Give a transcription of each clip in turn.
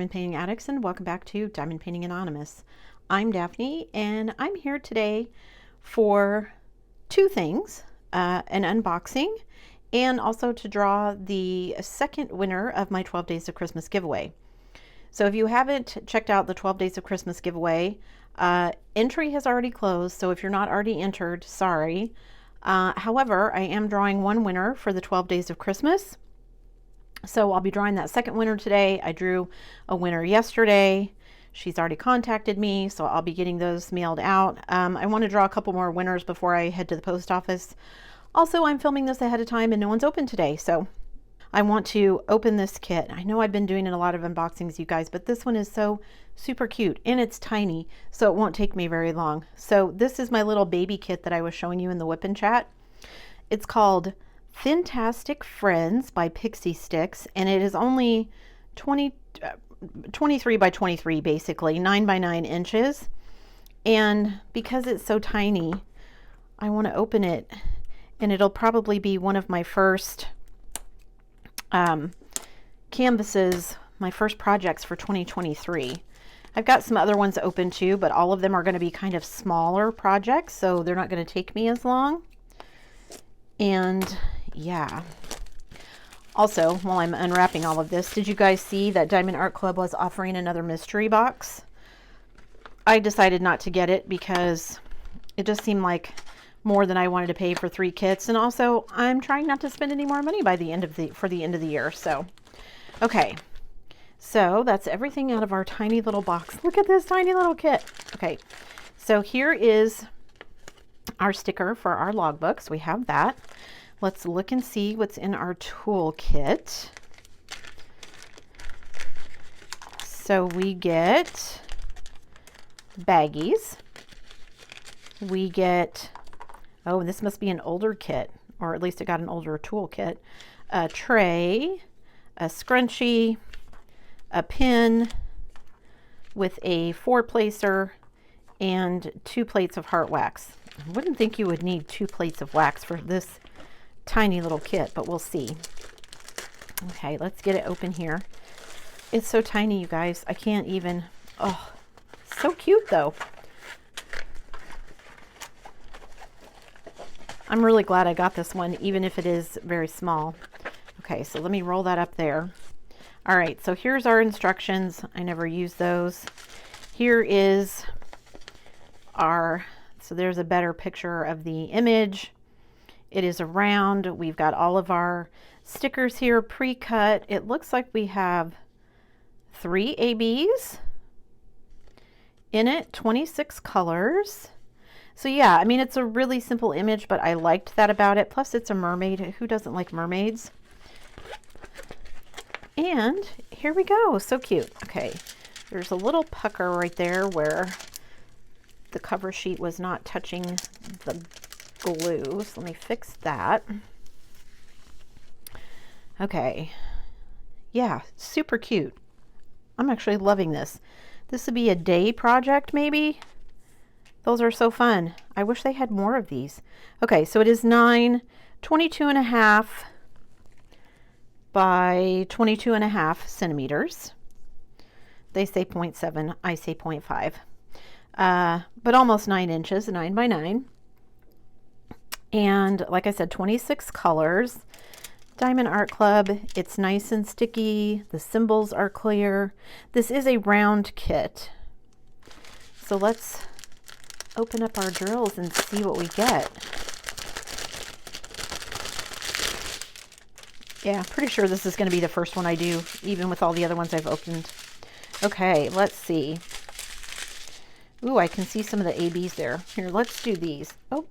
Diamond Painting Addicts, and welcome back to Diamond Painting Anonymous. I'm Daphne, and I'm here today for two things, an unboxing, and also to draw the second winner of my 12 Days of Christmas giveaway. So if you haven't checked out the 12 Days of Christmas giveaway, entry has already closed, so if you're not already entered, sorry. However, I am drawing one winner for the 12 Days of Christmas. So I'll be drawing that second winner today. I drew a winner yesterday. She's already contacted me, so I'll be getting those mailed out. I want to draw a couple more winners before I head to the post office. Also, I'm filming this ahead of time and no one's open today, so I want to open this kit. I know I've been doing a lot of unboxings, you guys, but this one is so super cute and it's tiny, so it won't take me very long. So this is my little baby kit that I was showing you in the whip-in chat. It's called Fintastic Friends by Pixie Sticks, and it is only 23 by 23, basically 9 by 9 inches. And because it's so tiny, I want to open it, and it'll probably be one of my first canvases, my first projects for 2023. I've got some other ones open too, but all of them are going to be kind of smaller projects, so they're not going to take me as long. And yeah, also, while I'm unwrapping all of this, did you guys see that Diamond Art Club was offering another mystery box? I decided not to get it because it just seemed like more than I wanted to pay for 3 kits, and also I'm trying not to spend any more money by the end of the year. So okay, so that's everything out of our tiny little box. Look at this tiny little kit. Okay, so here is our sticker for our logbooks. We have that. Let's look and see what's in our toolkit. So we get baggies. We get, oh, this must be an older kit, or at least it got an older toolkit. A tray, a scrunchie, a pin with a 4-placer, and 2 plates of heart wax. I wouldn't think you would need 2 plates of wax for this tiny little kit, but we'll see. Okay, let's get it open here. It's so tiny, you guys. I can't even, oh, so cute though. I'm really glad I got this one, even if it is very small. Okay, so let me roll that up there. All right, so here's our instructions. I never use those. Here is our, so there's a better picture of the image. It is around. We've got all of our stickers here pre-cut. It looks like we have 3 ABs in it, 26 colors. So yeah, I mean, it's a really simple image, but I liked that about it. Plus it's a mermaid. Who doesn't like mermaids? And here we go. So cute. Okay, there's a little pucker right there where the cover sheet was not touching the glue. So let me fix that. Okay. Yeah, super cute. I'm actually loving this. This would be a day project, maybe. Those are so fun. I wish they had more of these. Okay, so it is 22.5 by 22.5 centimeters. They say 0.7, I say 0.5. But almost 9 inches, 9 by 9. And like I said, 26 colors. Diamond Art Club, it's nice and sticky. The symbols are clear. This is a round kit. So let's open up our drills and see what we get. Yeah, pretty sure this is going to be the first one I do, even with all the other ones I've opened. Okay, let's see. Ooh, I can see some of the ABs there. Here, let's do these. Oh,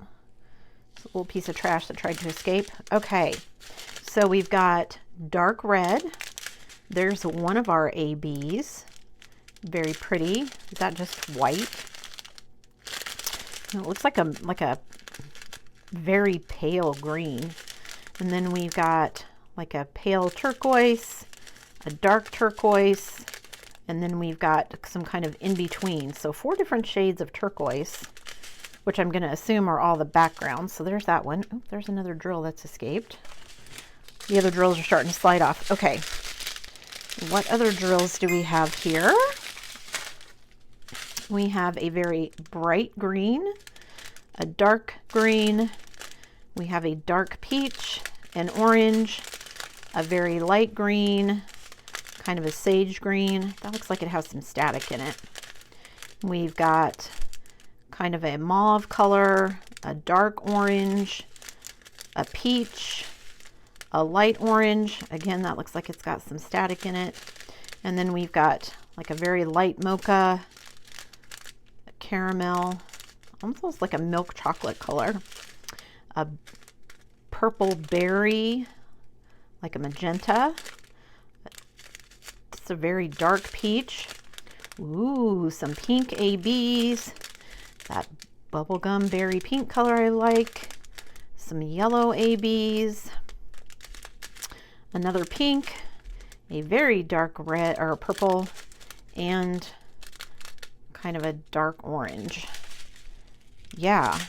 it's a little piece of trash that tried to escape. Okay, so we've got dark red. There's one of our ABs. Very pretty. Is that just white? It looks like a very pale green. And then we've got like a pale turquoise, a dark turquoise, and then we've got some kind of in-between. So 4 different shades of turquoise, which I'm going to assume are all the backgrounds. So there's that one. Oh, there's another drill that's escaped. The other drills are starting to slide off. Okay, What other drills do we have here? We have a very bright green, a dark green, we have a dark peach, an orange, a very light green, kind of a sage green. That looks like it has some static in it. We've got kind of a mauve color, a dark orange, a peach, a light orange. Again, that looks like it's got some static in it. And then we've got like a very light mocha, a caramel, almost like a milk chocolate color, a purple berry, like a magenta. It's a very dark peach. Ooh, some pink ABs. That bubblegum berry pink color I like. Some yellow ABs. Another pink, a very dark red or purple, and kind of a dark orange. Yeah,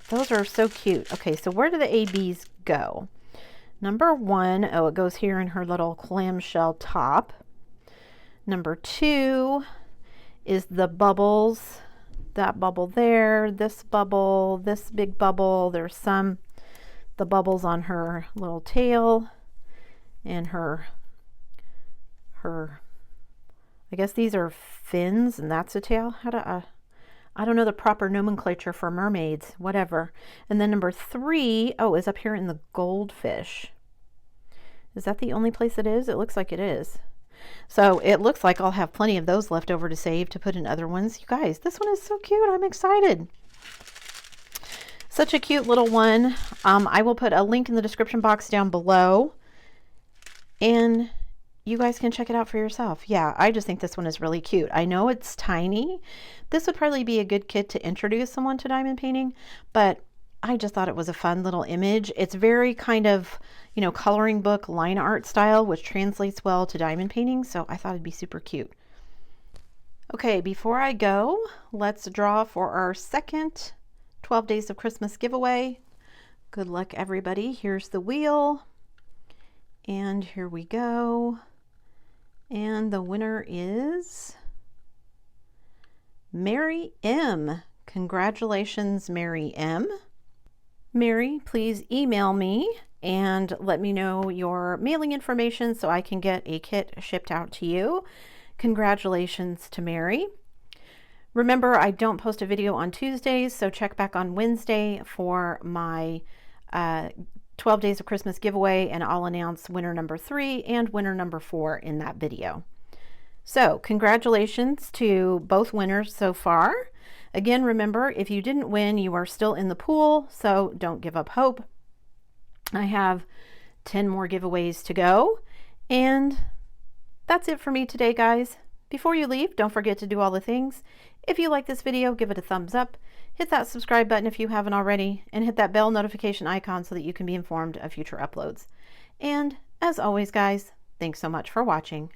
those are so cute. Okay, so where do the ABs go? Number 1, oh, it goes here in her little clamshell top. Number 2 is the bubbles. That bubble there, this bubble, this big bubble. There's the bubbles on her little tail and her, I guess these are fins and that's a tail. I don't know the proper nomenclature for mermaids, whatever. And then number 3, oh, is up here in the goldfish. Is that the only place it is? It looks like it is. So it looks like I'll have plenty of those left over to save to put in other ones. You guys, this one is so cute. I'm excited. Such a cute little one. I will put a link in the description box down below, and you guys can check it out for yourself. Yeah, I just think this one is really cute. I know it's tiny. This would probably be a good kit to introduce someone to diamond painting, but I just thought it was a fun little image. It's very kind of, you know, coloring book line art style, which translates well to diamond painting, so I thought it'd be super cute. Okay, before I go, let's draw for our second 12 Days of Christmas giveaway. Good luck, everybody. Here's the wheel. And here we go. And the winner is Mary M. Congratulations, Mary M. Mary, please email me and let me know your mailing information so I can get a kit shipped out to you. Congratulations to Mary. Remember, I don't post a video on Tuesdays, so check back on Wednesday for my 12 Days of Christmas giveaway, and I'll announce winner number 3 and winner number 4 in that video. So congratulations to both winners so far. Again, remember, if you didn't win, you are still in the pool, so don't give up hope. I have 10 more giveaways to go, and that's it for me today, guys. Before you leave, don't forget to do all the things. If you like this video, give it a thumbs up, hit that subscribe button if you haven't already, and hit that bell notification icon so that you can be informed of future uploads. And as always, guys, thanks so much for watching.